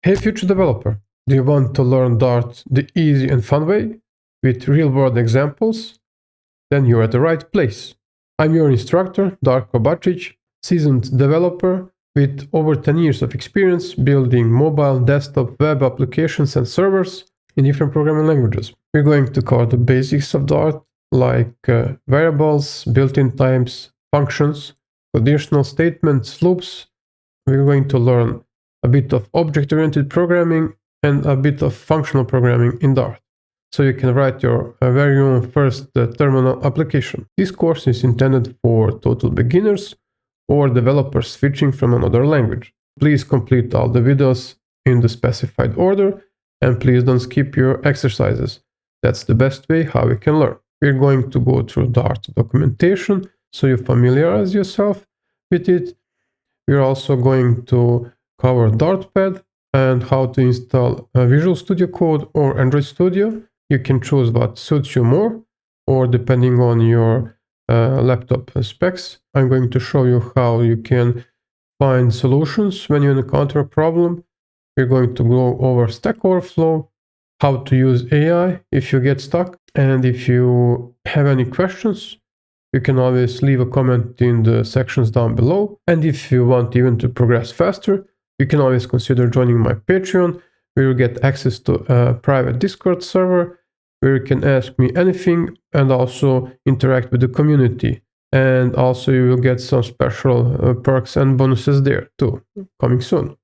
Hey future developer, do you want to learn Dart the easy and fun way with real-world examples? Then you're at the right place. I'm your instructor, Darko Bačić, seasoned developer with over 10 years of experience building mobile, desktop, web applications and servers in different programming languages. We're going to cover the basics of Dart like variables, built-in types, functions, conditional statements, loops. We're going to learn a bit of object-oriented programming and a bit of functional programming in Dart, so you can write your very own first terminal application. This course is intended for total beginners or developers switching from another language. Please complete all the videos in the specified order, and please don't skip your exercises. That's the best way how you can learn. We're going to go through Dart documentation so you familiarize yourself with it. We're also going to cover Dartpad and how to install Visual Studio Code or Android Studio. You can choose what suits you more, or depending on your laptop specs. I'm going to show you how you can find solutions when you encounter a problem. We're going to go over Stack Overflow, how to use AI if you get stuck, and if you have any questions, you can always leave a comment in the sections down below. And if you want even to progress faster, you can always consider joining my Patreon, where you get access to a private Discord server, where you can ask me anything and also interact with the community. And also you will get some special perks and bonuses there too, coming soon.